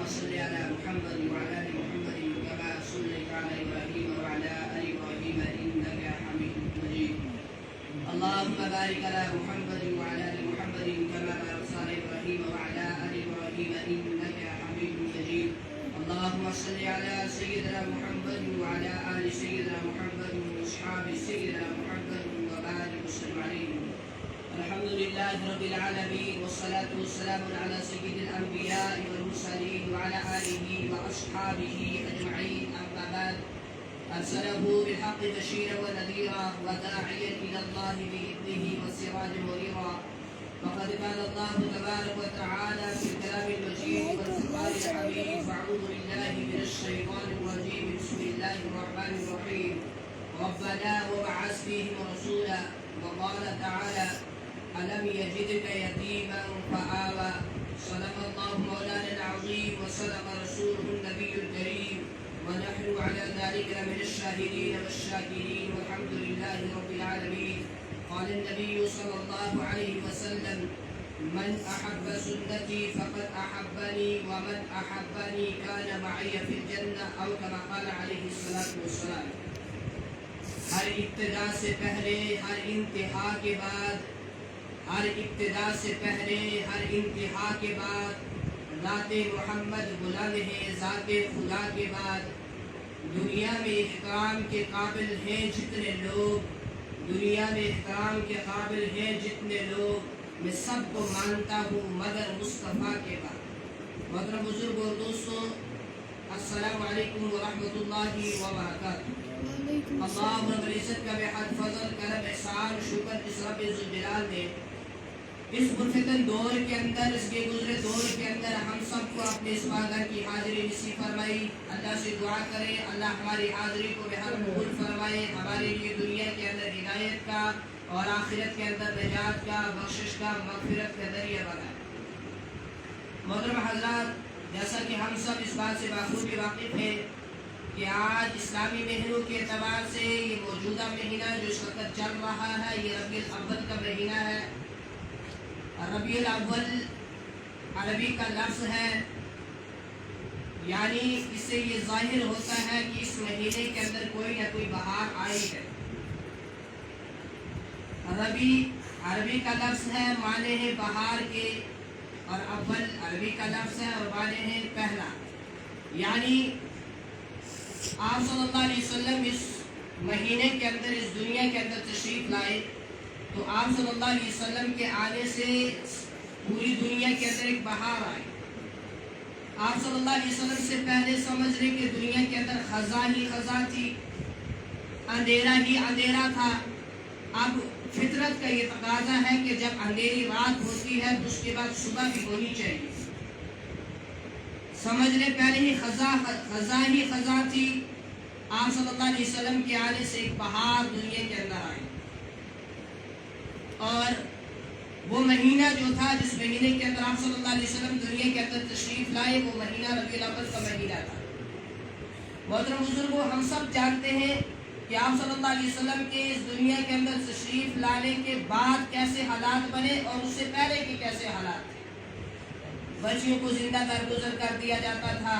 صل على محمد وعلى ال محمد كما صليت على ابراهيم وعلى ال ابراهيم انك حميد مجيد. اللهم بارك على محمد وعلى ال محمد كما باركت على ابراهيم وعلى ال ابراهيم انك حميد مجيد. اللهم صل على سيدنا محمد وعلى ال سيدنا محمد واصحاب سيدنا محمد وبارك وسلم عليه. الحمد لله رب العالمين والصلاة والسلام على سيد الأنبياء والمرسلين وعلى آله وأصحابه أجمعين. أما بعد، أرسله بالحق بشيرا ونذيرا وداعيا إلى الله بإذنه وسراجا منيرا. وقد قال الله تبارك وتعالى في الكلام المجيد والقرآن الحميد: فأعوذ بالله من الشيطان الرجيم. بسم الله الرحمن الرحيم. ربنا وابعث فيهم رسولا. وقال تعالى: ألم يجدك يتيما فآوى. صدق الله مولانا العظيم وصدق رسوله النبي الكريم، ونحن على ذلك من الشاهدين والشاكرين والحمد لله رب العالمين. قال النبي صلى الله عليه وسلم: من أحب سنتي فقد أحبني، ومن أحبني كان معي في الجنة، أو كما قال عليه الصلاة والسلام. ہر ابتدا سے پہلے ہر انتہا کے بعد، ہر ابتدا سے پہلے ہر انتہا کے بعد ذات محمد بلند ہے. ذات خدا کے بعد دنیا میں احترام کے قابل ہیں جتنے لوگ، دنیا میں احترام کے قابل ہیں جتنے لوگ، میں سب کو مانتا ہوں مگر مصطفیٰ کے بعد. محترم بزرگ اور دوستوں، السلام علیکم ورحمۃ اللہ وبرکاتہ. اللہ رب العزت کا بے حد فضل، کرم، احسان، شکر اس رب ذوالجلال نے اس پرفتن دور کے اندر، اس کے گزرے دور کے اندر ہم سب کو اپنے اس بارگاہ کی حاضری نصیب فرمائی. اللہ سے دعا کریں اللہ ہماری حاضری کو بے حد قبول فرمائے، ہمارے لیے دنیا کے اندر ہدایت کا اور آخرت کے اندر نجات کا، بخشش کا، مغفرت کا ذریعہ بنائے. محترم حضرات، جیسا کہ ہم سب اس بات سے بخوبی واقف ہیں کہ آج اسلامی مہینوں کے اعتبار سے یہ موجودہ مہینہ جو اس وقت چل رہا ہے یہ ربیع الاول کا مہینہ ہے. ربیع الاول عربی کا لفظ ہے، یعنی اس سے یہ ظاہر ہوتا ہے کہ اس مہینے کے اندر کوئی نہ کوئی بہار آئی ہے. ربیع عربی کا لفظ ہے، معنی ہے بہار کے، اور اول عربی کا لفظ ہے اور معنی ہے پہلا. یعنی آپ صلی اللہ علیہ وسلم اس مہینے کے اندر، اس دنیا کے اندر تشریف لائے تو آپ صلی اللہ علیہ وسلم کے آنے سے پوری دنیا کے اندر ایک بہار آئی. آپ صلی اللہ علیہ وسلم سے پہلے سمجھ لیں کہ دنیا کے اندر خزاں ہی خزاں تھی، اندھیرا ہی اندھیرا تھا. اب فطرت کا یہ تقاضا ہے کہ جب اندھیری رات ہوتی ہے تو اس کے بعد صبح بھی ہونی چاہیے. سمجھ لیں پہلے ہی خزاں ہی خزاں تھی. آپ صلی اللہ علیہ وسلم کے آنے سے ایک بہار دنیا کے اندر آئی. اور وہ مہینہ جو تھا، جس مہینے کے اندر آپ صلی اللہ علیہ وسلم دنیا کے اندر تشریف لائے، وہ مہینہ ربیع الاول کا مہینہ تھا. محترم بزرگوں، ہم سب جانتے ہیں کہ آپ صلی اللہ علیہ وسلم کے اس دنیا کے اندر تشریف لانے کے بعد کیسے حالات بنے اور اس سے پہلے کے کیسے حالات تھے. بچیوں کو زندہ درگزر کر دیا جاتا تھا،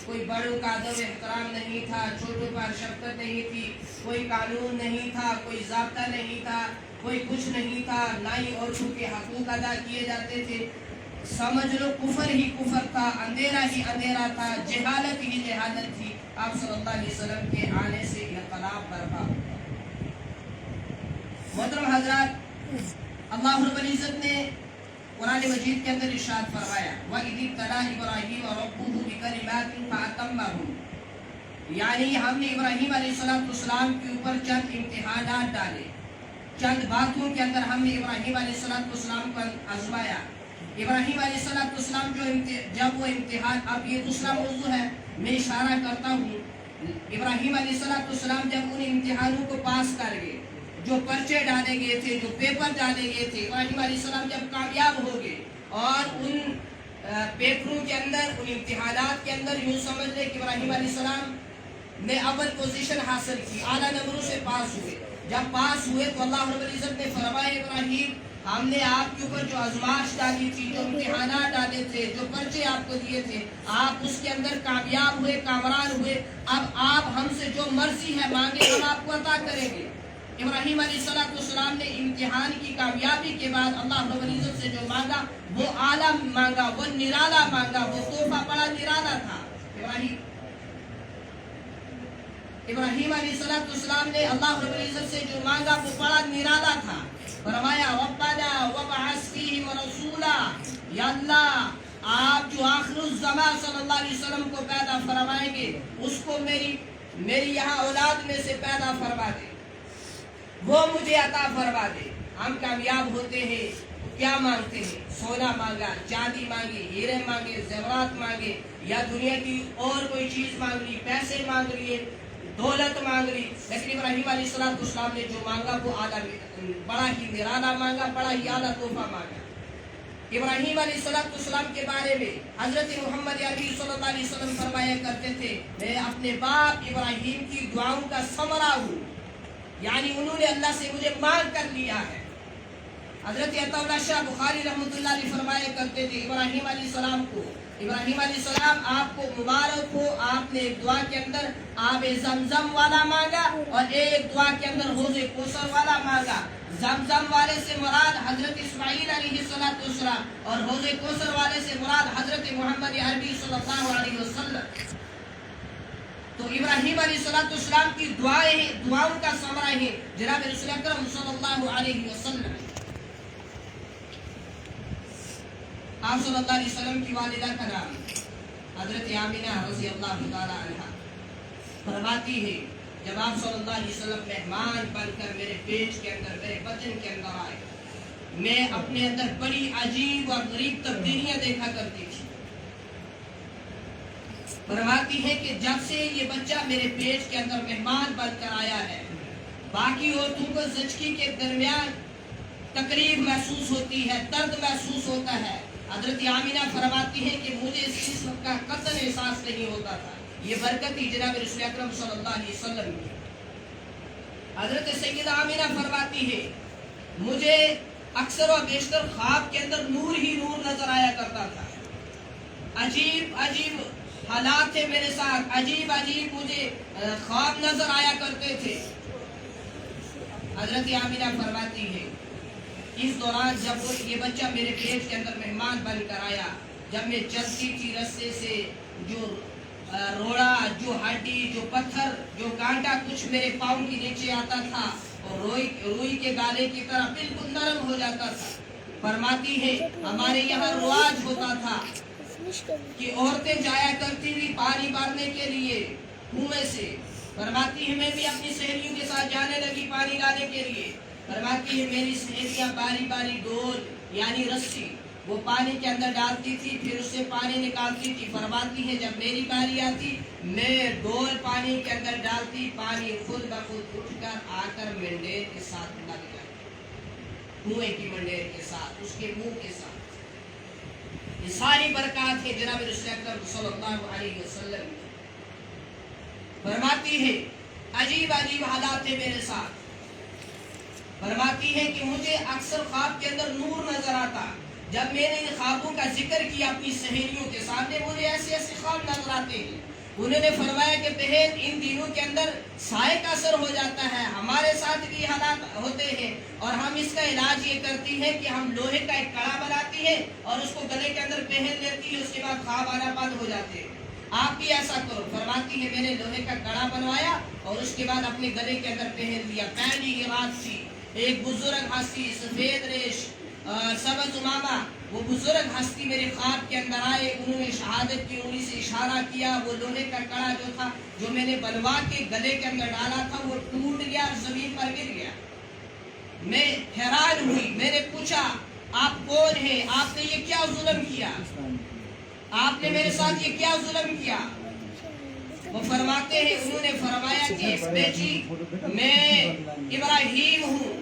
کوئی بڑوں کا ادب احترام نہیں تھا، چھوٹوں پر شفقت نہیں تھی، کوئی قانون نہیں تھا، کوئی ضابطہ نہیں تھا، کوئی کچھ نہیں تھا، نہ ہی عورتوں کے حقوق ادا کیے جاتے تھے. سمجھ لو کفر ہی کفر تھا، اندھیرا ہی اندھیرا تھا، جہالت ہی جہالت تھی. آپ صلی اللہ علیہ وسلم کے آنے سے انقلاب برپا ہوا. محترم حضرات، اللہ رب العزت نے قرآن مجید کے اندر ارشاد فرمایا: وَإِذِ ابْتَلَىٰ إِبْرَاهِيمَ رَبُّهُ بِكَلِمَاتٍ فَأَتَمَّهُنَّ. یعنی ہم نے ابراہیم علیہ السلام کے اوپر چند امتحانات ڈالے، چند باتوں کے اندر ہم نے ابراہیم علیہ السلام کو آزمایا. ابراہیم علیہ السلام جب وہ امتحان، اب یہ دوسرا موضوع ہے، میں اشارہ کرتا ہوں. ابراہیم علیہ السلام جب ان امتحانوں کو پاس کر گئے، جو پرچے ڈالے گئے تھے، جو پیپر ڈالے گئے تھے، ابراہیم علیہ السلام جب کامیاب ہو گئے اور ان پیپروں کے اندر، ان امتحانات کے اندر یوں سمجھ لیں کہ ابراہیم علیہ السلام نے اول پوزیشن حاصل کی، اعلیٰ نمبروں سے پاس ہوئے. جب پاس ہوئے تو اللہ رب العزت نے فرمایا ابراہیم ہم نے آپ کے اوپر جو آزمائش ڈالی تھی، جو امتحانات ڈالے تھے، جو پرچے آپ کو دیے تھے، آپ اس کے اندر کامیاب ہوئے، کامران ہوئے۔ اب آپ ہم سے جو مرضی ہے مانگے، ہم آپ کو عطا کریں گے۔ ابراہیم علیہ السلام نے امتحان کی کامیابی کے بعد اللہ رب العزت سے جو مانگا وہ اعلیٰ مانگا، وہ نرالا مانگا، وہ تحفہ بڑا نرالا تھا۔ ابراہیم علیہ السلام نے اللہ رب العزت سے جو مانگا وہ بڑا نرالا تھا۔ فرمایا ربنا وابعث فیہم رسولا، یا اللہ آپ جو آخر الزمان صلی اللہ علیہ وسلم کو پیدا فرمائیں گے اس کو میری یہاں اولاد میں سے پیدا فرما دے، وہ مجھے عطا فرما دے۔ ہم کامیاب ہوتے ہیں کیا مانگتے ہیں؟ سونا مانگا، چاندی مانگی، ہیرے مانگے، زیورات مانگے، یا دنیا کی اور کوئی چیز مانگ لی، پیسے مانگ لیے، دولت مانگ لی۔ لیکن ابراہیم علیہ السلام نے جو مانگا وہ بڑا ہی نرالا مانگا، بڑا ہی اعلیٰ تحفہ مانگا۔ ابراہیم علیہ السلام کے بارے میں حضرت محمد عربی صلی اللہ علیہ وسلم فرمایا کرتے تھے میں اپنے باپ ابراہیم کی دعاؤں کا ثمرہ ہوں، یعنی انہوں نے اللہ سے مجھے مانگ کر لیا ہے۔ حضرت عطا اللہ شاہ بخاری رحمۃ اللہ علیہ فرمایا کرتے تھے ابراہیم علیہ السلام کو، ابراہیم علیہ السلام آپ کو مبارک ہو، آپ نے ایک دعا کے اندر آب زمزم والا مانگا اور ایک دعا کے اندر حوض کوثر والا مانگا۔ زمزم والے سے مراد حضرت اسماعیل علیہ السلام اور حوض کوثر والے سے مراد حضرت محمد عربی صلی اللہ علیہ وسلم۔ تو ابراہیم علیہ السلام کی دعاؤں کا ثمرہ ہے جناب رسول اکرم صلی اللہ علیہ وسلم۔ آپ صلی اللہ علیہ وسلم کی والدہ کا نام حضرت آمینہ رضی اللہ تعالی عنہ فرماتی ہے جب آپ صلی اللہ علیہ وسلم مہمان بن کر میرے پیٹ کے اندر، میرے بدن کے اندر آئے، میں اپنے اندر بڑی عجیب اور غریب تبدیلیاں دیکھا کرتی تھی۔ فرماتی ہے کہ جب سے یہ بچہ میرے پیٹ کے اندر مہمان بن کر آیا ہے، باقی عورتوں کو زچگی کے درمیان تکلیف محسوس ہوتی ہے، درد محسوس ہوتا ہے۔ حضرت آمینہ فرماتی ہے کہ مجھے اس قسم کا قطعاً احساس نہیں ہوتا تھا۔ یہ برکت ہی جناب رسول اکرم صلی اللہ علیہ وسلم کی۔ حضرت سیدہ آمینہ فرماتی ہے مجھے اکثر و بیشتر خواب کے اندر نور ہی نور نظر آیا کرتا تھا، عجیب عجیب حالات تھے میرے ساتھ، عجیب عجیب مجھے خواب نظر آیا کرتے تھے۔ حضرت آمینہ فرماتی ہے اس دوران جب یہ بچہ میرے پیٹ کے اندر مہمان بن کر آیا، جب میں چلتی تھی رستے سے، جو روڑا، جو ہڈی، جو پتھر، جو کانٹا کچھ میرے پاؤں کے نیچے آتا تھا اور روئی کے گالے کی طرح بالکل نرم ہو جاتا تھا۔ فرماتی ہے ہمارے یہاں رواج ہوتا تھا کہ عورتیں جایا کرتی تھی پانی بھرنے کے لیے کنویں سے۔ فرماتی ہے میں بھی اپنی سہیلیوں کے ساتھ جانے لگی پانی لانے کے لیے۔ فرماتی ہے میری سہیلیاں باری باری ڈول یعنی رسی وہ پانی کے اندر ڈالتی تھی، پھر اس سے پانی نکالتی تھی۔ فرماتی ہے جب میری باری آتی میں ڈول پانی کے اندر ڈالتی، پانی خود بخود اٹھ کر آ کر منڈیر کے ساتھ لگ جاتی، کنویں کی منڈیر کے ساتھ، اس کے منہ کے ساتھ۔ یہ ساری برکات ہیں جناب رسول اکرم صلی اللہ علیہ وسلم۔ فرماتی ہے عجیب عجیب حالات تھے میرے ساتھ۔ فرماتی ہے کہ مجھے اکثر خواب کے اندر نور نظر آتا۔ جب میں نے خوابوں کا ذکر کیا اپنی سہیلیوں کے سامنے، مجھے ایسے ایسے خواب نظر آتے ہیں۔ انہوں نے فرمایا کہ بہن ان دنوں کے اندر سائے کا اثر ہو جاتا ہے، ہمارے ساتھ بھی حالات ہوتے ہیں اور ہم اس کا علاج یہ کرتی ہیں کہ ہم لوہے کا ایک کڑا بناتی ہیں اور اس کو گلے کے اندر پہن لیتی ہے، اس کے بعد خواب آنا بند ہو جاتے ہیں، آپ بھی ایسا کرو۔ فرماتی ہے میں نے لوہے کا کڑا بنوایا اور اس کے بعد اپنے گلے کے اندر پہن لیا۔ پہلی رات تھی، ایک بزرگ ہستی سفید ریش سبز امامہ، وہ بزرگ ہستی میرے خواب کے اندر آئے، انہوں نے شہادت کی انگلی سے اشارہ کیا، وہ لوہے کا کڑا جو تھا جو میں نے بنوا کے گلے کے اندر ڈالا تھا وہ ٹوٹ گیا اور زمین پر گر گیا۔ میں حیران ہوئی، میں نے پوچھا آپ کون ہیں، آپ نے یہ کیا ظلم کیا، آپ نے میرے ساتھ یہ کیا ظلم کیا؟ وہ فرماتے ہیں انہوں نے فرمایا کہ بیٹی میں ابراہیم ہوں،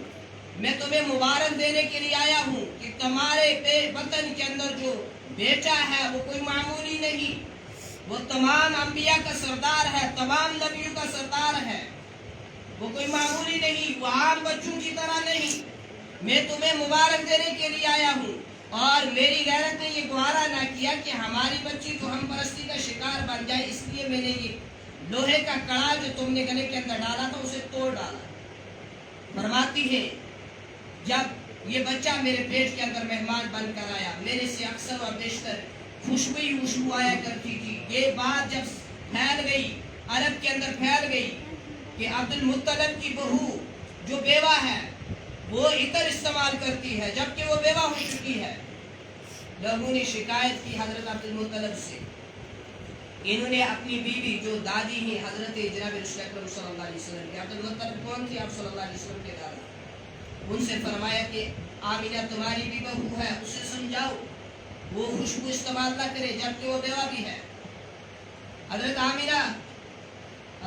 میں تمہیں مبارک دینے کے لیے آیا ہوں کہ تمہارے وطن کے اندر جو بیٹا ہے وہ کوئی معمولی نہیں، وہ تمام انبیاء کا سردار ہے، تمام نبیوں کا سردار ہے، وہ کوئی معمولی نہیں، وہ عام بچوں کی طرح نہیں۔ میں تمہیں مبارک دینے کے لیے آیا ہوں، اور میری غیرت نے یہ گوارا نہ کیا کہ ہماری بچی تو ہم پرستی کا شکار بن جائے، اس لیے میں نے یہ لوہے کا کڑا جو تم نے گلے کے اندر ڈالا تھا اسے توڑ ڈالا۔ فرماتی ہے جب یہ بچہ میرے پیٹ کے اندر مہمان بن کر آیا، میرے سے اکثر اور بیشتر خوشبو ہی خوشبو آیا کرتی تھی۔ یہ بات جب پھیل گئی، عرب کے اندر پھیل گئی کہ عبد المطلب کی بہو جو بیوہ ہے وہ عطر استعمال کرتی ہے جبکہ وہ بیوہ ہو چکی ہے، لوگوں نے شکایت کی حضرت عبد المطلب سے۔ انہوں نے اپنی بیوی جو دادی ہیں حضرت جناب رسول اکرم صلی اللہ علیہ وسلم کے، عبد المطلب کون تھی؟ آپ صلی اللہ علیہ وسلم کے دادا، ان سے فرمایا کہ آمینہ تمہاری بھی بہو ہے، اسے سمجھاؤ وہ خوشبو استعمال نہ کرے جبکہ وہ بیوہ بھی ہے۔ حضرت آمینہ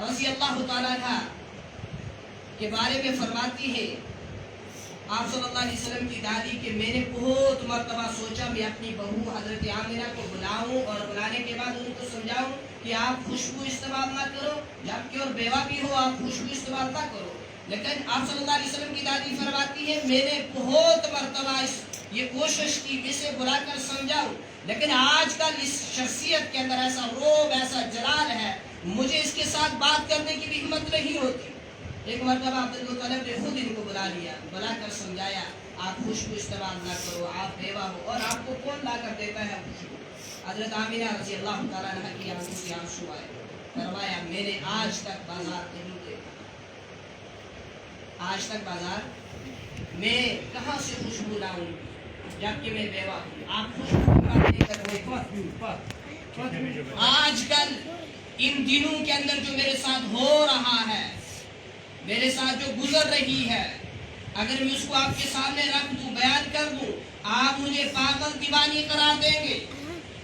رضی اللہ تعالیٰ عنہ کے بارے میں فرماتی ہے آپ صلی اللہ علیہ وسلم کی دادی کہ میں نے بہت مرتبہ سوچا میں اپنی بہو حضرت آمینہ کو بلاؤں اور بلانے کے بعد ان کو سمجھاؤں کہ آپ خوشبو استعمال نہ کرو جبکہ اور بیوہ بھی ہو، آپ خوشبو استعمال نہ کرو، لیکن آپ صلی اللہ علیہ وسلم کی دادی فرماتی ہے میں نے بہت مرتبہ یہ کوشش کی اسے بلا کر سمجھاؤں، لیکن آج کل اس شخصیت کے اندر ایسا روب، ایسا جلال ہے، مجھے اس کے ساتھ بات کرنے کی بھی ہمت نہیں ہوتی۔ ایک مرتبہ عبد المطلب نے خود ان کو بلا لیا، بلا کر سمجھایا آپ خوشبو استعمال نہ کرو، آپ بیوہ ہو، اور آپ کو کون لا کر دیتا ہے خوشبو؟ حضرت آمینہ رضی اللہ تعالیٰ عنہ کی آنکھوں سے آنسو آئے، فرمایا میں نے آج تک بازار نہیں دیکھا، آج تک بازار میں کہاں سے خوشبو لاؤں جبکہ میں بیوہ ہوں، آپ خوشبو لے کر دیکھو۔ آج کل ان دنوں کے اندر جو میرے ساتھ ہو رہا ہے، میرے ساتھ جو گزر رہی ہے، اگر میں اس کو آپ کے سامنے رکھ دوں، بیان کر دوں، آپ مجھے پاگل دیوانی قرار دیں گے،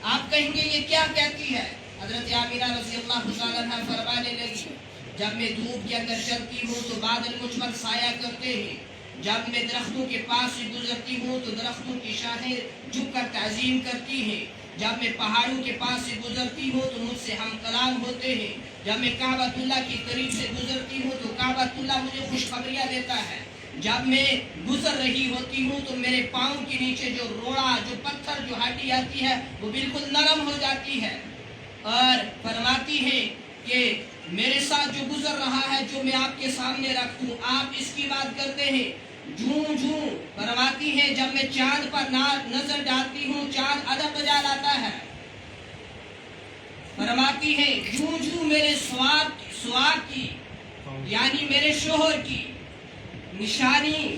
آپ کہیں گے یہ کیا کہتی ہے؟ حضرت آمینہ رضی اللہ عنہا فرمانے لگی جب میں دھوپ کے اندر چلتی ہوں تو بادل مجھ پر سایہ کرتے ہیں، جب میں درختوں کے پاس سے گزرتی ہوں تو درختوں کی شاخیں جھک کر تعظیم کرتی ہیں، جب میں پہاڑوں کے پاس سے گزرتی ہوں تو مجھ سے ہم کلام ہوتے ہیں، جب میں کعبۃ اللہ کے قریب سے گزرتی ہوں تو کعبۃ اللہ مجھے خوشخبریاں دیتا ہے، جب میں گزر رہی ہوتی ہوں تو میرے پاؤں کے نیچے جو روڑا، جو پتھر، جو ہڈی آتی ہے وہ بالکل نرم ہو جاتی ہے، اور فرماتی ہے کہ میرے ساتھ جو گزر رہا ہے جو میں آپ کے سامنے رکھوں، آپ اس کی بات کرتے ہیں، جھوں جھوں فرماتی ہے جب میں چاند پر نظر ڈالتی ہوں چاند ادب بجا لاتا ہے، فرماتی ہے جھوں جھوں میرے سواگ کی یعنی میرے شوہر کی نشانی،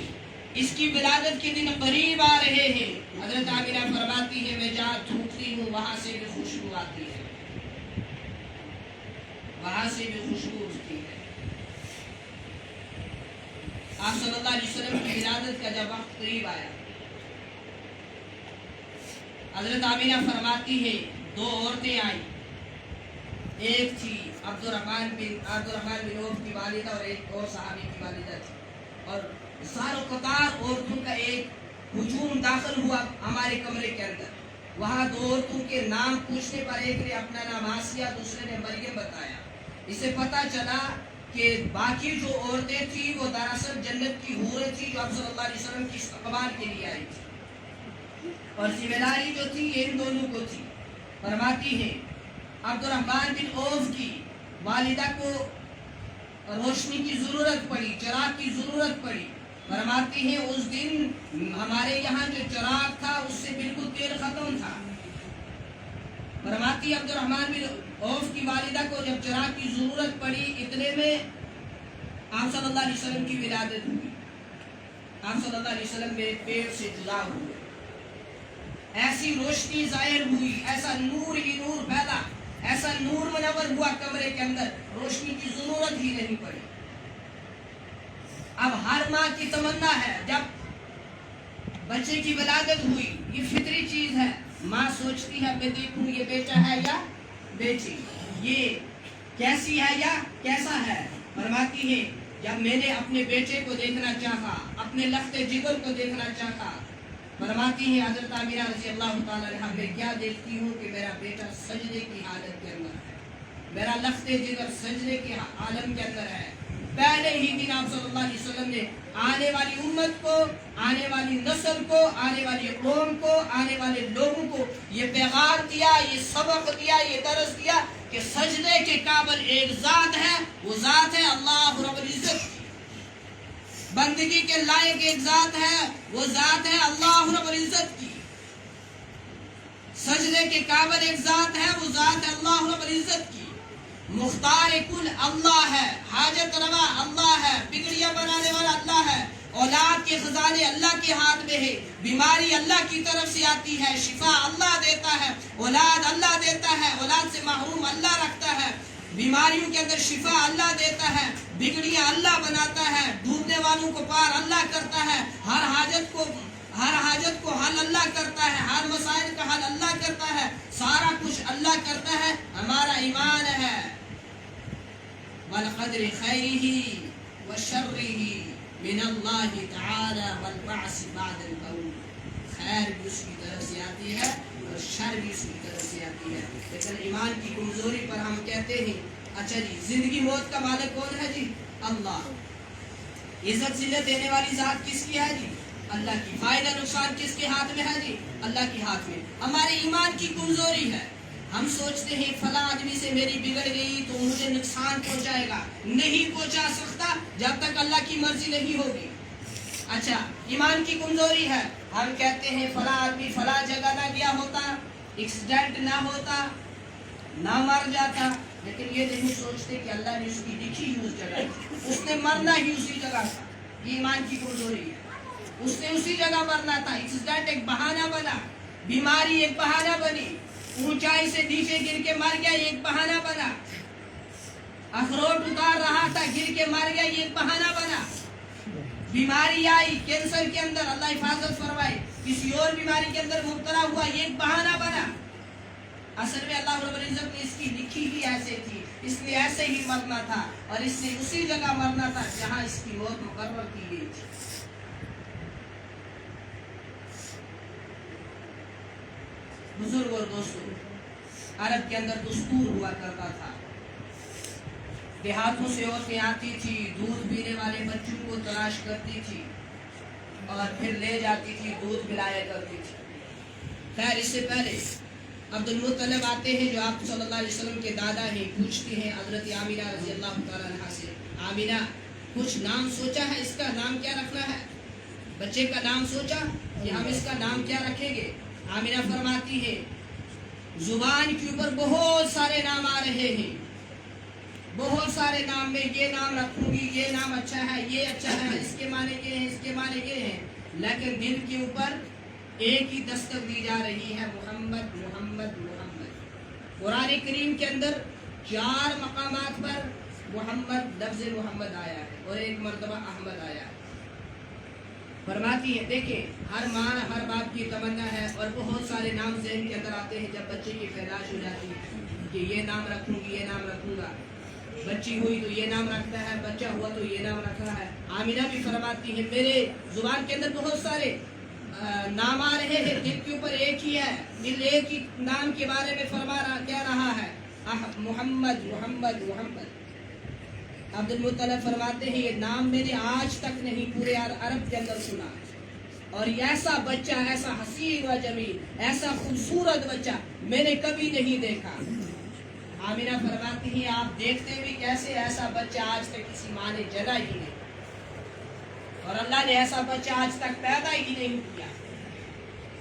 اس کی ولادت کے دن قریب آ رہے ہیں۔ حضرت آمینہ فرماتی ہے میں جہاں تھوکتی ہوں وہاں سے بھی خوشبو آتی ہے، وہاں سے بھی خوشبو اٹھتی ہے۔ آپ صلی اللہ علیہ وسلم کی ولادت کا جب وقت قریب آیا، حضرت آمینہ فرماتی ہے دو عورتیں آئیں، ایک تھی عبد الرحمن بن عوف کی والدہ اور ایک اور صحابی کی والدہ تھی، اور ساروں قطار عورتوں کا ایک ہجوم داخل ہوا ہمارے کمرے کے اندر۔ وہاں دو عورتوں کے نام پوچھنے پر ایک نے اپنا نام آسیہ، دوسرے نے مریم بتایا۔ اسے پتا چلا کہ باقی جو عورتیں تھیں وہ دراصل جنت کی حوریں تھیں جو آپ صلی اللہ علیہ وسلم کی استقبال کے لیے آئی تھی، اور ذمہ داری جو تھی یہ ان دونوں کو تھی۔ فرماتی ہے عبد الرحمن بن عوف کی والدہ کو روشنی کی ضرورت پڑی، چراغ کی ضرورت پڑی، فرماتی ہے اس دن ہمارے یہاں جو چراغ تھا اس سے بالکل تیل ختم تھا۔ فرماتی عبد الرحمن بن عوف کی والدہ کو جب چراغ کی ضرورت پڑی، اتنے میں آپ صلی اللہ علیہ وسلم کی ولادت ہوئی، آپ صلی اللہ علیہ وسلم میرے پیٹ سے جدا ہوئے، ایسی روشنی ظاہر ہوئی، ایسا نور ہی نور پھیلا، ایسا نور منور ہوا کمرے کے اندر، روشنی کی ضرورت ہی نہیں پڑی۔ اب ہر ماں کی تمنا ہے جب بچے کی ولادت ہوئی، یہ فطری چیز ہے، ماں سوچتی ہے میں دیکھوں یہ بیٹا ہے یا بیٹی، یہ کیسی ہے یا کیسا ہے۔ فرماتی ہے جب میں نے اپنے بیٹے کو دیکھنا چاہا، اپنے لخت جگر کو دیکھنا چاہا، فرماتی ہے حضرت آمینہ رضی اللہ تعالیٰ عنہ میں کیا دیکھتی ہوں کہ میرا بیٹا سجدے کی حالت کے اندر ہے، میرا لخت جگر سجدے کے عالم کے اندر ہے۔ پہلے ہی دن آپ صلی اللہ علیہ وسلم نے آنے والی امت کو، آنے والی نسل کو، آنے والی قوم کو، آنے والے لوگوں کو یہ پیغام دیا، یہ سبق دیا، یہ درس دیا کہ سجدے کے قابل ایک ذات ہے، وہ ذات ہے اللہ رب العزت کی۔ بندگی کے لائق ایک ذات ہے، وہ ذات ہے اللہ رب العزت کی۔ سجدے کے قابل ایک ذات ہے، وہ ذات ہے اللہ رب العزت کی۔ مختار کل اللہ ہے، حاجت روا اللہ ہے، بگڑیاں بنانے والا اللہ ہے، اولاد کے خزانے اللہ کے ہاتھ میں ہے، بیماری اللہ کی طرف سے آتی ہے، شفا اللہ دیتا ہے، اولاد اللہ دیتا ہے، اولاد سے محروم اللہ رکھتا ہے، بیماریوں کے اندر شفا اللہ دیتا ہے، بگڑیاں اللہ بناتا ہے، ڈوبنے والوں کو پار اللہ کرتا ہے، ہر حاجت کو حل اللہ کرتا ہے، ہر مسائل کا حل اللہ کرتا ہے، سارا کچھ اللہ کرتا ہے۔ ہمارا ایمان ہے والقدر خیرہ وشرہ من اللہ تعالی والبعث بعد الموت، خیر بھی اس کی طرف سے آتی ہے اور شر بھی اس کی طرف سے آتی ہے۔ لیکن ایمان کی کمزوری پر ہم کہتے ہیں اچھا جی زندگی موت کا مالک کون ہے جی؟ اللہ۔ عزت ذلت دینے والی ذات کس کی ہے جی؟ اللہ کی۔ فائدہ نقصان کس کے ہاتھ میں ہے جی؟ اللہ کے ہاتھ میں۔ ہمارے ایمان کی کمزوری ہے، ہم سوچتے ہیں فلاں آدمی سے میری بگڑ گئی تو مجھے نقصان پہنچائے گا، نہیں پہنچا سکتا جب تک اللہ کی مرضی نہیں ہوگی۔ اچھا ایمان کی کمزوری ہے، ہم کہتے ہیں فلاں آدمی فلاں جگہ نہ گیا ہوتا، ایکسیڈنٹ نہ ہوتا، نہ مر جاتا، لیکن یہ نہیں سوچتے کہ اللہ نے اس کی لکھی ہی اس جگہ، اس نے مرنا ہی اسی جگہ تھا۔ یہ ایمان کی کمزوری ہے، اس نے اسی جگہ مرنا تھا۔ ایکسیڈنٹ ایک بہانہ بنا، بیماری ایک بہانہ بنی، اونچائی سے نیچے گر کے مر گیا یہ ایک بہانہ بنا، اخروٹ اتار رہا تھا گر کے مر گیا یہ ایک بہانہ بنا، بیماری آئی کینسر کے اندر اللہ حفاظت فرمائے، کسی اور بیماری کے اندر مبتلا ہوا یہ ایک بہانہ بنا۔ اصل میں اللہ رب العزت نے اس کی لکھی ہی ایسے تھی، اس نے ایسے ہی مرنا تھا اور اس نے اسی جگہ مرنا تھا جہاں اس کی موت مقرر کی گئی تھی۔ بزرگ اور دوستوں، عرب کے اندر دستور ہوا کرتا تھا، دیہاتوں سے عورتیں آتی تھی، دودھ پینے والے بچوں کو تلاش کرتی تھی اور پھر لے جاتی تھی، دودھ پلایا کرتی تھی۔ خیر اس سے پہلے عبد المطلب آتے ہیں جو آپ صلی اللہ علیہ وسلم کے دادا ہیں، پوچھتے ہیں حضرت آمینہ رضی اللہ تعالیٰ عنہ سے، آمینہ کچھ نام سوچا ہے، اس کا نام کیا رکھنا ہے؟ بچے کا نام سوچا کہ ہم اس کا نام کیا رکھیں گے؟ آمینہ فرماتی ہے زبان کے اوپر بہت سارے نام آ رہے ہیں، بہت سارے نام میں یہ نام رکھوں گی، یہ نام اچھا ہے، یہ اچھا ہے، اس کے معنی یہ ہیں، اس کے معنی یہ ہیں، لیکن دل کے اوپر ایک ہی دستک دی جا رہی ہے، محمد محمد محمد۔ قرآن کریم کے اندر 4 مقامات پر محمد لفظ محمد آیا ہے اور 1 مرتبہ احمد آیا ہے۔ فرماتی ہے دیکھیں ہر ماں ہر باپ کی تمنا ہے اور بہت سارے نام ذہن کے اندر آتے ہیں جب بچے کی پیدائش ہو جاتی ہے کہ یہ نام رکھوں گی، یہ نام رکھوں گا، بچی ہوئی تو یہ نام رکھتا ہے، بچہ ہوا تو یہ نام رکھنا ہے۔ آمینہ بھی فرماتی ہے میرے زبان کے اندر بہت سارے نام آ رہے ہیں، دل کے اوپر ایک ہی ہے، دل ایک ہی نام کے بارے میں فرما رہا کہہ رہا ہے محمد محمد محمد۔ عبد المطلب فرماتے ہیں یہ نام میں نے آج تک نہیں پورے عرب کے اندر سنا، اور ایسا بچہ، ایسا حسین و جمیل، ایسا خوبصورت بچہ میں نے کبھی نہیں دیکھا۔ آمینہ فرماتی ہیں آپ دیکھتے بھی کیسے، ایسا بچہ آج تک کسی ماں نے جنا ہی نہیں، اور اللہ نے ایسا بچہ آج تک پیدا ہی نہیں کیا۔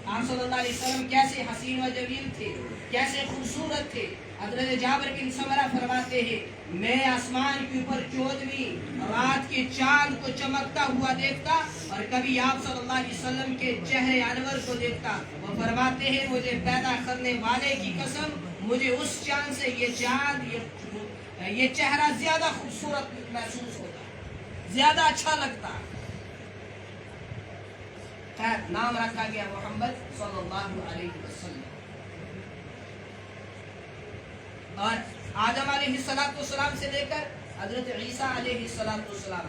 آپ صلی اللہ علیہ وسلم کیسے حسین و جمیل تھے، کیسے خوبصورت تھے۔ حضرت جابر بن سمرہ فرماتے ہیں میں آسمان کے اوپر 14ویں رات کے چاند کو چمکتا ہوا دیکھتا اور کبھی آپ صلی اللہ علیہ وسلم کے چہرے انور کو دیکھتا۔ وہ فرماتے ہیں مجھے پیدا کرنے والے کی قسم، مجھے اس چاند سے یہ چاند یہ چہرہ زیادہ خوبصورت محسوس ہوتا، زیادہ اچھا لگتا۔ خیر نام رکھا گیا محمد صلی اللہ علیہ وسلم۔ اور آدم علیہ السلام سے لے کر حضرت عیسیٰ علیہ السلام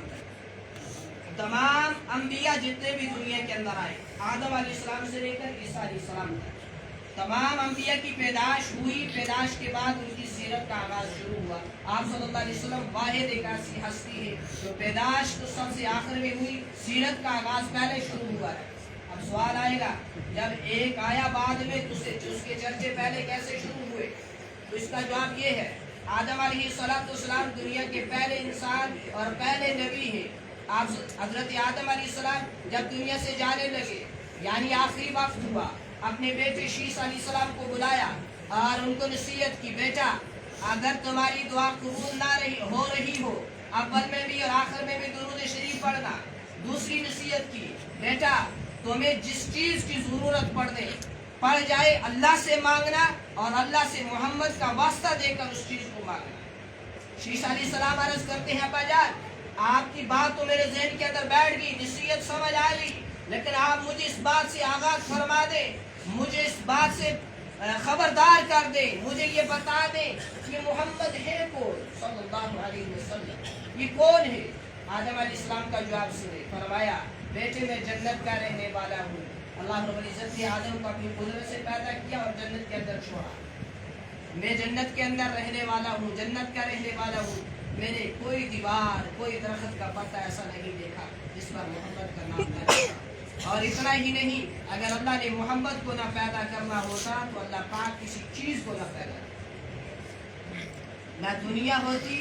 تک تمام انبیاء جتنے بھی دنیا کے اندر آئے، آدم علیہ السلام سے لے کر عیسیٰ علیہ السلام تک تمام انبیاء کی پیدائش ہوئی، پیدائش کے بعد ان کی سیرت کا آغاز شروع ہوا آپ صلی اللہ علیہ وسلم واحد ایک ایسی ہستی ہے جو پیدائش تو سب سے آخر میں ہوئی، سیرت کا آغاز پہلے شروع ہوا ہے۔ اب سوال آئے گا جب ایک آیا بعد میں تو اس کے چرچے پہلے کیسے شروع ہوئے؟ تو اس کا جواب یہ ہے، آدم علیہ السلام دنیا کے پہلے انسان اور پہلے نبی ہیں۔ آپ حضرت آدم علیہ السلام جب دنیا سے جانے لگے، یعنی آخری وقت ہوا، اپنے بیٹے شیس علیہ السلام کو بلایا اور ان کو نصیحت کی، بیٹا اگر تمہاری دعا قبول نہ ہو رہی ہو، اول میں بھی اور آخر میں بھی درود شریف پڑھنا۔ دوسری نصیحت کی، بیٹا تمہیں جس چیز کی ضرورت پڑ جائے اللہ سے مانگنا اور اللہ سے محمد کا واسطہ دے کر اس چیز کو مانگنا۔ شیس علیہ السلام عرض کرتے ہیں، ابا جان آپ کی بات تو میرے ذہن کے اندر بیٹھ گئی، نصیحت سمجھ آئی، لیکن آپ مجھے اس بات سے آگاہ فرما دیں، مجھے اس بات سے خبردار کر دیں، مجھے یہ بتا دیں کہ محمد ہے کون صلی اللہ علیہ وسلم، یہ کون ہے؟ آدم علیہ السلام کا جواب سنے، فرمایا بیٹے میں جنت کا رہنے والا ہوں۔ اللہ رب العزت نے آدم کو اپنی قدرت سے پیدا کیا اور جنت کے اندر چھوڑا۔ میں جنت کے اندر رہنے والا ہوں، جنت کا رہنے والا ہوں، میں نے کوئی دیوار کوئی درخت کا پتا ایسا نہیں دیکھا جس پر محمد کا نام نہ لکھا۔ اور اتنا ہی نہیں، اگر اللہ نے محمد کو نہ پیدا کرنا ہوتا تو اللہ پاک کسی چیز کو نہ پیدا کرتا، نہ دنیا ہوتی،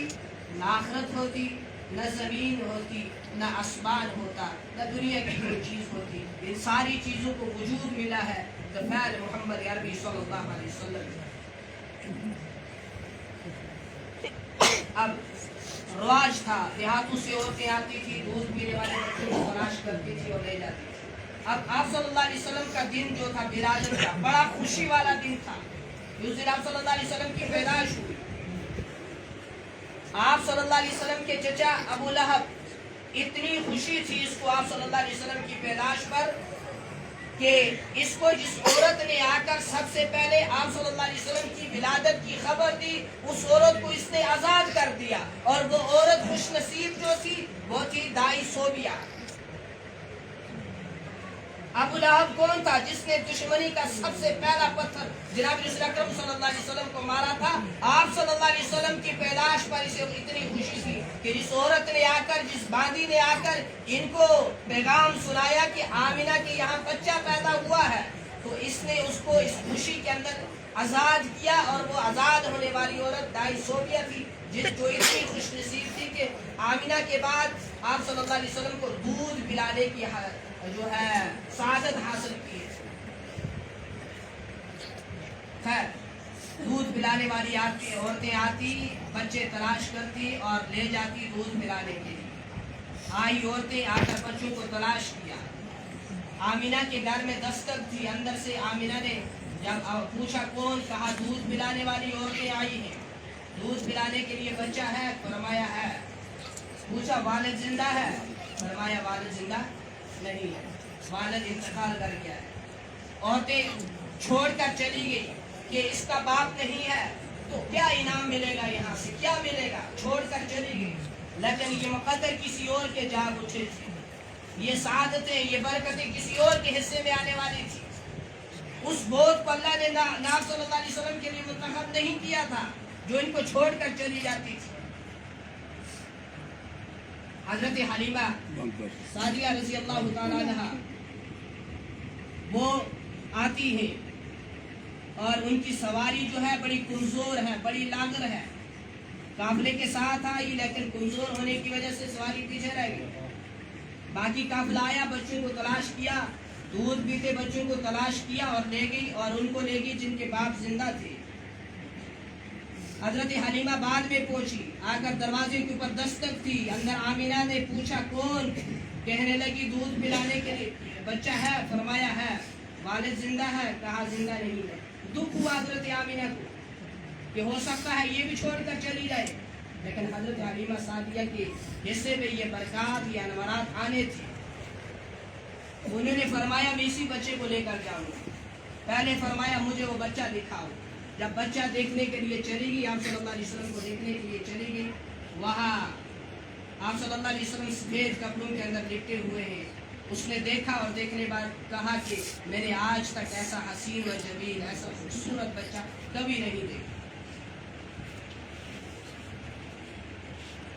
نہ آخرت ہوتی، نہ زمین ہوتی، نہ آسمان ہوتا، نہ دنیا کی کوئی چیز ہوتی۔ ان ساری چیزوں کو وجود ملا ہے تو فعل محمد عربی صلی اللہ علیہ وسلم۔ اب رواج تھا، دیہاتوں سے عورتیں آتی تھی، دودھ پینے والے بچوں کو تلاش کرتی تھی اور لے جاتی تھی۔ اب آپ صلی اللہ علیہ وسلم کا دن جو تھا ولادت کا بڑا خوشی والا دن تھا، اس دن آپ صلی اللہ علیہ وسلم کی پیدائش ہوئی۔ آپ صلی اللہ علیہ وسلم کے چچا ابو لہب، اتنی خوشی تھی اس کو آپ صلی اللہ علیہ وسلم کی پیدائش پر کہ اس کو جس عورت نے آ کر سب سے پہلے آپ صلی اللہ علیہ وسلم کی ولادت کی خبر دی، اس عورت کو اس نے آزاد کر دیا، اور وہ عورت خوش نصیب جو تھی وہ تھی دائی صوبیہ۔ ابو لہب کون تھا؟ جس نے دشمنی کا سب سے پہلا پتھر جناب رسول اکرم صلی اللہ علیہ وسلم کو مارا تھا۔ آپ صلی اللہ علیہ وسلم کی پیدائش پر اسے اتنی خوشی تھی کہ جس عورت نے آ کر، جس باندی نے آ کر ان کو پیغام سنایا کہ آمینہ کے یہاں بچہ پیدا ہوا ہے، تو اس نے اس کو اس خوشی کے اندر آزاد کیا، اور وہ آزاد ہونے والی عورت دائی صوبیہ تھی، جس جو اتنی خوش نصیب تھی کہ آمینہ کے بعد آپ صلی اللہ علیہ وسلم کو دودھ پلانے کی جو ہے سعادت حاصل کی ہے۔ خیر، دودھ پلانے والی عورتیں آتی، بچے تلاش کرتی اور لے جاتی دودھ پلانے کے لیے۔ آئی عورتیں آ کر بچوں کو تلاش کیا۔ آمینہ کے گھر میں دستک تھی، اندر سے آمینہ نے جب پوچھا کون، کہا دودھ پلانے والی عورتیں آئی ہیں، دودھ پلانے کے لیے بچہ ہے؟ فرمایا ہے۔ پوچھا والد زندہ ہے؟ فرمایا والد زندہ نہیں ہے، والد انتقال کر گیا ہے۔ عورتیں چھوڑ کر چلی گئی کہ اس کا باپ نہیں ہے تو کیا انعام ملے گا، یہاں سے کیا ملے گا، چھوڑ کر چلی گئی۔ لیکن یہ مقدر کسی اور کے جاگ اٹھے تھے، یہ سعادتیں، یہ برکتیں کسی اور کے حصے میں آنے والی تھی۔ اس بوجھ کو اللہ نے نبی صلی اللہ علیہ وسلم کے لیے منتخب نہیں کیا تھا جو ان کو چھوڑ کر چلی جاتی تھی۔ حضرت حلیمہ سعدیہ رضی اللہ تعالیٰ عنہ وہ آتی ہیں اور ان کی سواری جو ہے بڑی کمزور ہے، بڑی لاغر ہے، قافلے کے ساتھ آئی لیکن کمزور ہونے کی وجہ سے سواری پیچھے رہ گئی۔ باقی قافلہ آیا، بچوں کو تلاش کیا، دودھ پیتے بچوں کو تلاش کیا اور لے گئی، اور ان کو لے گئی جن کے باپ زندہ تھے۔ حضرت حلیمہ بعد میں پہنچی، آ کر دروازے کے اوپر دستک تھی، اندر آمینہ نے پوچھا کون؟ کہنے لگی دودھ پلانے کے لیے بچہ ہے؟ فرمایا ہے۔ والد زندہ ہے؟ کہا زندہ نہیں ہے۔ دکھ ہوا حضرت آمینہ کو کہ ہو سکتا ہے یہ بھی چھوڑ کر چلی جائے، لیکن حضرت حلیمہ سعدیہ کے حصے میں یہ برکات، یہ انوارات آنے تھے۔ انہوں نے فرمایا میں اسی بچے کو لے کر جاؤں گا۔ پہلے فرمایا مجھے وہ بچہ دکھاؤ۔ جب بچہ دیکھنے کے لیے چلی گئی، آپ صلی اللہ علیہ وسلم کو دیکھنے کے لیے چلی گئی، وہاں آپ صلی اللہ علیہ وسلم سفید کپڑوں کے اندر لپٹے ہوئے ہیں۔ اس نے دیکھا اور دیکھنے بعد کہا کہ میں نے آج تک ایسا حسین و جمیل، ایسا خوبصورت بچہ کبھی نہیں دیکھا۔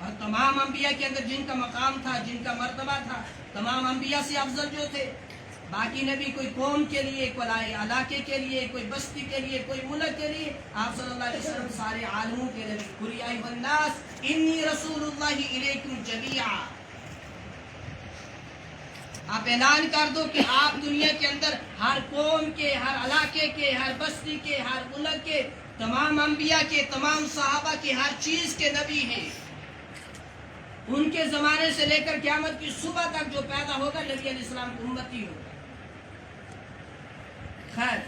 اور تمام انبیاء کے اندر جن کا مقام تھا، جن کا مرتبہ تھا، تمام انبیاء سے افضل جو تھے، باقی نبی کوئی قوم کے لیے، کوئی علاقے کے لیے، کوئی بستی کے لیے، کوئی ملک کے لیے، آپ صلی اللہ علیہ وسلم سارے عالموں کے نبی. قل یا ایھا الناس انی رسول اللہ الیکم جمیعا. آپ اعلان کر دو کہ آپ دنیا کے اندر ہر قوم کے، ہر علاقے کے، ہر بستی کے، ہر ملک کے، تمام انبیاء کے، تمام صحابہ کے، ہر چیز کے نبی ہیں. ان کے زمانے سے لے کر قیامت کی صبح تک جو پیدا ہوگا نبی علیہ السلام کی امتی ہوگا. خیر،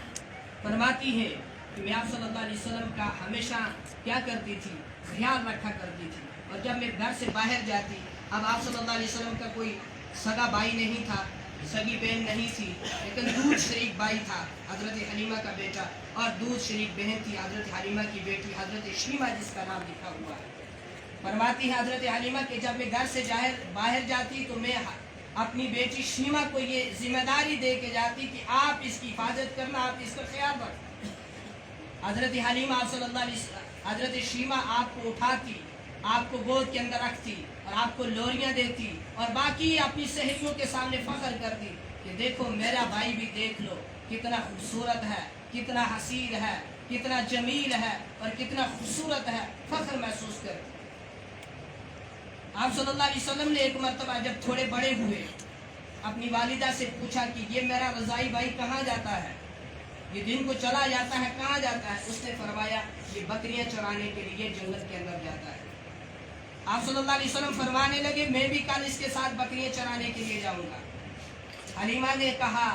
فرماتی ہے کہ میں آپ صلی اللہ علیہ وسلم کا ہمیشہ کیا کرتی تھی، خیال رکھا کرتی تھی. اور جب میں گھر سے باہر جاتی، اب آپ صلی اللہ علیہ وسلم کا کوئی سگا بھائی نہیں تھا، سگی بہن نہیں تھی، لیکن دودھ شریک بھائی تھا حضرت حلیمہ کا بیٹا، اور دودھ شریک بہن تھی حضرت حلیمہ کی بیٹی حضرت شیمہ، جس کا نام لکھا ہوا ہے. فرماتی ہے حضرت حلیمہ کہ جب میں گھر سے باہر جاتی تو میں اپنی بیٹی شیمہ کو یہ ذمہ داری دے کے جاتی کہ آپ اس کی حفاظت کرنا، آپ اس کا خیال رکھنا. حضرت حلیمہ آپ صلی اللہ علیہ وسلم، حضرت شیمہ آپ کو اٹھاتی، آپ کو گود کے اندر رکھتی اور آپ کو لوریاں دیتی، اور باقی اپنی سہیلیوں کے سامنے فخر کرتی کہ دیکھو میرا بھائی بھی دیکھ لو کتنا خوبصورت ہے، کتنا حسین ہے، کتنا جمیل ہے اور کتنا خوبصورت ہے. فخر محسوس کرتی. آپ صلی اللہ علیہ وسلم نے ایک مرتبہ جب تھوڑے بڑے ہوئے اپنی والدہ سے پوچھا کہ یہ میرا رضائی بھائی کہاں جاتا ہے، یہ دن کو چلا جاتا ہے، کہاں جاتا ہے؟ اس نے فرمایا یہ بکریاں چرانے کے لیے جنگل کے اندر جاتا ہے. آپ صلی اللہ علیہ وسلم فرمانے لگے میں بھی کل اس کے ساتھ بکریاں چرانے کے لیے جاؤں گا. حلیمہ نے کہا،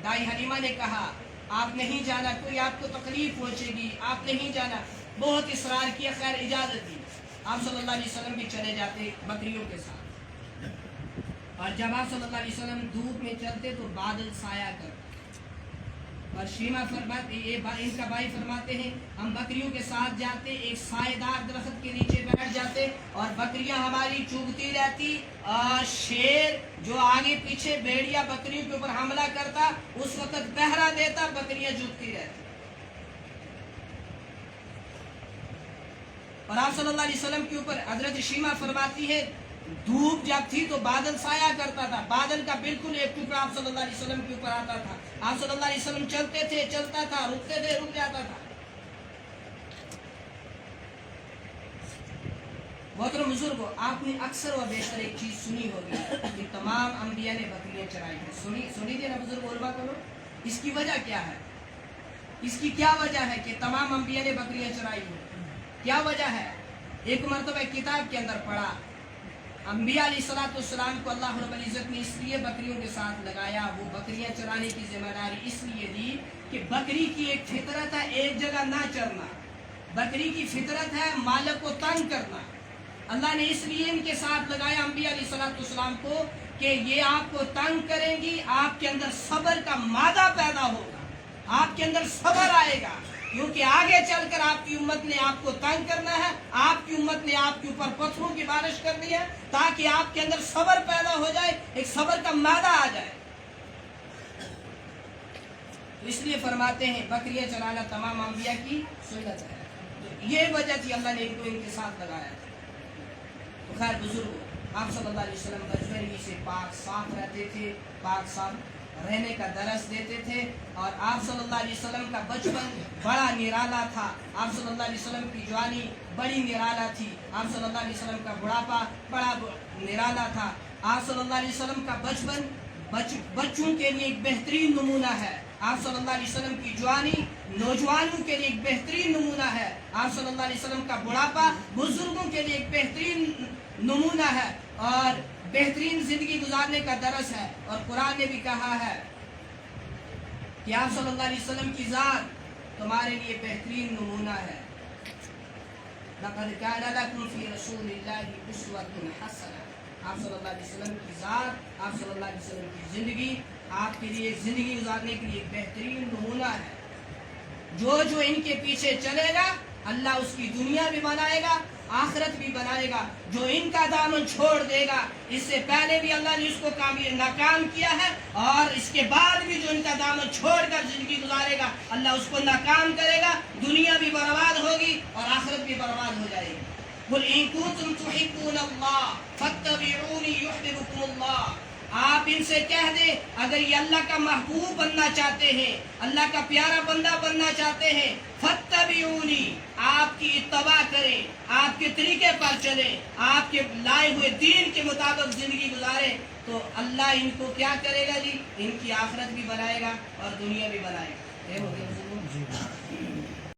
دائی حلیمہ نے کہا آپ نہیں جانا، کوئی آپ کو تکلیف پہنچے گی، آپ نہیں جانا. بہت اصرار کیا، خیر اجازت دی. آپ صلی اللہ علیہ وسلم بھی چلے جاتے بکریوں کے ساتھ. اور جب آپ صلی اللہ علیہ وسلم دھوپ میں چلتے تو بادل سایہ کرتے. اور شیمہ ان کا بھائی فرماتے ہیں ہم بکریوں کے ساتھ جاتے، ایک سایہ دار درخت کے نیچے بیٹھ جاتے اور بکریاں ہماری چوگتی رہتی، اور شیر جو آگے پیچھے بھیڑیا بکریوں کے اوپر حملہ کرتا اس وقت پہرا دیتا، بکریاں چوگتی رہتی. اور آپ صلی اللہ علیہ وسلم کے اوپر حضرت شیمہ فرماتی ہے دھوپ جب تھی تو بادل سایہ کرتا تھا، بادل کا بالکل ایک ٹکڑا آپ صلی اللہ علیہ وسلم کے اوپر آتا تھا. آپ صلی اللہ علیہ وسلم چلتے تھے، چلتا تھا، رکتے تھے، رک جاتا تھا. محترم بزرگو، آپ نے اکثر و بیشتر ایک چیز سنی ہوگی کہ تمام انبیاء نے بکریاں چرائی ہیں. سنی تھی نا بزرگ علماء کو. اس کی وجہ کیا ہے؟ اس کی کیا وجہ ہے کہ تمام انبیاء نے بکریاں چرائی ہیں؟ کیا وجہ ہے؟ ایک مرتبہ کتاب کے اندر پڑھا انبیاء علیہ السلام کو اللہ رب العزت نے اس لیے بکریوں کے ساتھ لگایا، وہ بکریاں چرانے کی ذمہ داری اس لیے دی کہ بکری کی ایک فطرت ہے ایک جگہ نہ چرنا. بکری کی فطرت ہے مالک کو تنگ کرنا. اللہ نے اس لیے ان کے ساتھ لگایا انبیاء علیہ السلام کو کہ یہ آپ کو تنگ کریں گی، آپ کے اندر صبر کا مادہ پیدا ہوگا، آپ کے اندر صبر آئے گا، کیونکہ آگے چل کر آپ کی امت نے آپ کو تنگ کرنا ہے، آپ کی امت نے آپ کے اوپر پتھروں کی بارش کرنی ہے تاکہ آپ کے اندر صبر پیدا ہو جائے، ایک صبر کا مادہ آ جائے. اس لیے فرماتے ہیں بکریاں چرانا تمام انبیاء کی سنت ہے. یہ وجہ تھی اللہ نے ان کو ان کے ساتھ لگایا. تو خیر بزرگوں، آپ صلی اللہ علیہ وسلم بچپن سے پاک صاف رہتے تھے، پاک صاف رہنے کا درس دیتے تھے. اور آپ صلی اللہ علیہ وسلم کا بچپن بڑا نرالا تھا، آپ صلی اللہ علیہ وسلم کی جوانی بڑی نرالا تھی، آپ صلی اللہ علیہ وسلم کا بڑھاپا بڑا نرالا تھا. آپ صلی اللہ علیہ وسلم کا بچپن بچوں کے لیے ایک بہترین نمونہ ہے. آپ صلی اللہ علیہ وسلم کی جوانی نوجوانوں کے لیے ایک بہترین نمونہ ہے. آپ صلی اللہ علیہ وسلم کا بڑھاپا بزرگوں کے لیے ایک بہترین نمونہ ہے اور بہترین زندگی گزارنے کا درس ہے. اور قرآن نے بھی کہا ہے کہ آپ صلی اللہ علیہ وسلم کی ذات تمہارے لیے بہترین نمونہ ہے. لَقَدْ كَانَ لَكُمْ فِي رَسُولِ اللَّهِ أُسْوَةٌ حَسَنَةٌ. آپ صلی اللہ علیہ وسلم کی ذات، آپ صلی اللہ علیہ وسلم کی زندگی آپ کے لیے زندگی گزارنے کے لیے بہترین نمونہ ہے. جو ان کے پیچھے چلے گا اللہ اس کی دنیا بھی بنائے گا، آخرت بھی بنائے گا. جو ان کا دامن چھوڑ دے گا، اس سے پہلے بھی اللہ نے اس کو ناکام کیا ہے، اور اس کے بعد بھی جو ان کا دامن چھوڑ کر زندگی گزارے گا اللہ اس کو ناکام کرے گا. دنیا بھی برباد ہوگی اور آخرت بھی برباد ہو جائے گی. قل ان کنتم تحبون اللہ فاتبعونی یحببکم اللہ. آپ ان سے کہہ دیں اگر یہ اللہ کا محبوب بننا چاہتے ہیں، اللہ کا پیارا بندہ بننا چاہتے ہیں، فاتبعونی، آپ کی اتباع کریں، آپ کے طریقے پر چلیں، آپ کے لائے ہوئے دین کے مطابق زندگی گزاریں، تو اللہ ان کو کیا کرے گا جی؟ ان کی آخرت بھی بنائے گا اور دنیا بھی بنائے گا.